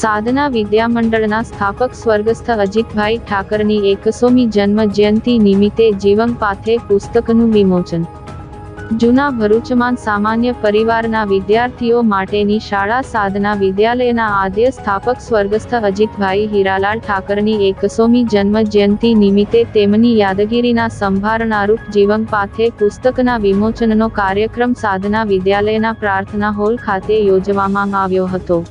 સાધના વિદ્યામંડળના સ્થાપક સ્વર્ગસ્થ અજીતભાઈ ઠાકરની 100મી જન્મ જયંતિ નિમિત્તે જીવંગ પાથે પુસ્તકનું વિમોચન। જૂના ભરૂચમાં સામાન્ય પરિવારના વિદ્યાર્થીઓ માટેની શાળા સાધના વિદ્યાલયના આદ્ય સ્થાપક સ્વર્ગસ્થ અજીતભાઈ હીરાલાલ ઠાકરની 100મી જન્મ જયંતિ નિમિત્તે તેમની યાદગીરીના સંભારણારૂપ જીવંગ પાથે પુસ્તકના વિમોચનનો કાર્યક્રમ સાધના વિદ્યાલયના પ્રાર્થના હોલ ખાતે યોજવામાં આવ્યો હતો।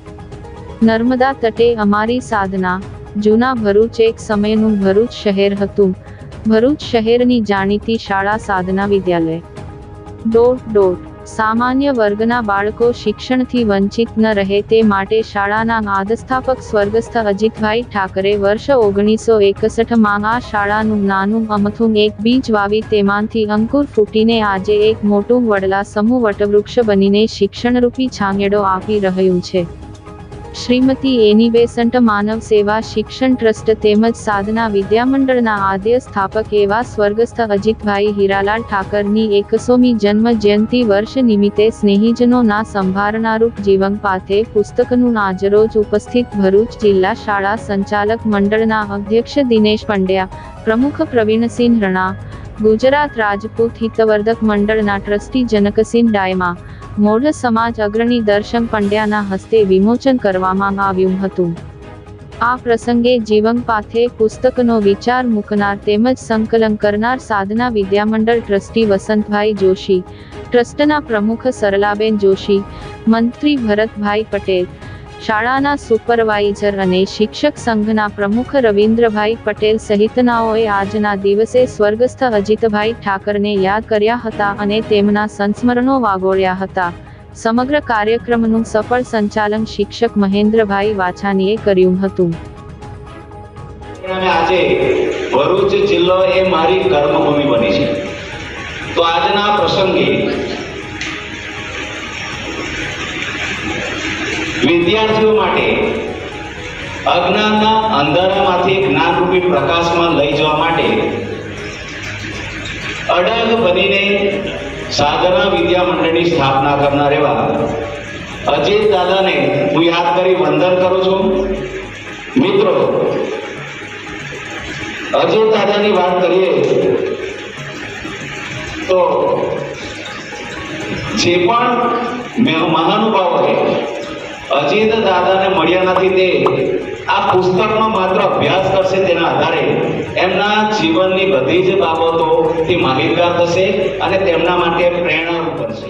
નર્મદા તટે અમારી સાધના। જૂના ભરૂચ એક સમયનું ભરૂચ શહેર હતું। ભરૂચ શહેરની જાણીતી શાળા સાધના વિદ્યાલય સામાન્ય વર્ગના બાળકો શિક્ષણથી વંચિત ન રહે તે માટે શાળાના આદસ્થાપક સ્વર્ગસ્થ અજીતભાઈ ઠાકરે વર્ષ 1961માં આ શાળાનું નાનું અમથું એક બીજ વાવી તેમાંથી અંકુર ફૂટીને આજે એક મોટું વડલા સમૂહ વટવૃક્ષ બનીને શિક્ષણરૂપી છાંયડો આપી રહ્યું છે। શ્રીમતી એની બેસન્ટ માનવ સેવા શિક્ષણ ટ્રસ્ટ તેમજ સાધના વિદ્યામંડળના આદ્ય સ્થાપક એવા સ્વર્ગસ્થ અજીતભાઈ હીરાલાલ ઠાકરની 100મી જન્મ જયંતિ વર્ષ નિમિત્તે સ્નેહીજનોના સંભારણારૂપ જીવંગ પાથે પુસ્તકનું આજરોજ ઉપસ્થિત ભરૂચ જિલ્લા શાળા સંચાલક મંડળના અધ્યક્ષ દિનેશ પંડ્યા, પ્રમુખ પ્રવીણસિંહ રણા, ગુજરાત રાજપૂત હિતવર્ધક મંડળના ટ્રસ્ટી જનકસિંહ ડાયમા, મોઢ સમાજ અગ્રણી દર્શન પંડ્યાના હસ્તે વિમોચન કરવામાં આવ્યું હતું। આ પ્રસંગે જીવંગ પાથે પુસ્તકનો વિચાર મૂકનાર તેમજ સંકલન કરનાર સાધના વિદ્યામંડળ ટ્રસ્ટી વસંતભાઈ જોશી, ટ્રસ્ટના પ્રમુખ સરલાબેન જોશી, મંત્રી ભરતભાઈ પટેલ, શાળાના સુપરવાઇઝર અને શિક્ષક સંઘના પ્રમુખ રવિન્દ્રભાઈ પટેલ સહિતનાઓએ આજના દિવસે સ્વર્ગસ્થ અજીતભાઈ ઠાકરને યાદ કર્યા હતા અને તેમના સંસ્મરણો વાગોળ્યા હતા। સમગ્ર કાર્યક્રમનું સફળ સંચાલન શિક્ષક મહેન્દ્રભાઈ વાછાણીએ કર્યું હતું। આજે ભરૂચ જિલ્લો એ મારી કર્મભૂમિ બની છે, તો આજના પ્રસંગે વિદ્યાર્થીઓ માટે અજ્ઞાનના અંધારામાંથી જ્ઞાનરૂપી પ્રકાશમાં લઈ જવા માટે અડગ બનીને સાધના વિદ્યામંડળની સ્થાપના કરનાર એવા અજીત દાદાને હું યાદ કરી વંદન કરું છું। મિત્રો, અજીત દાદાની વાત કરીએ તો જે પણ મહાનુભાવો છે અજીત દાદાને મળ્યા નથી તે આ પુસ્તકનો માત્ર અભ્યાસ કરશે, તેના આધારે એમના જીવનની બધી જ બાબતોથી માહિતગાર થશે અને તેમના માટે પ્રેરણારૂપ બનશે।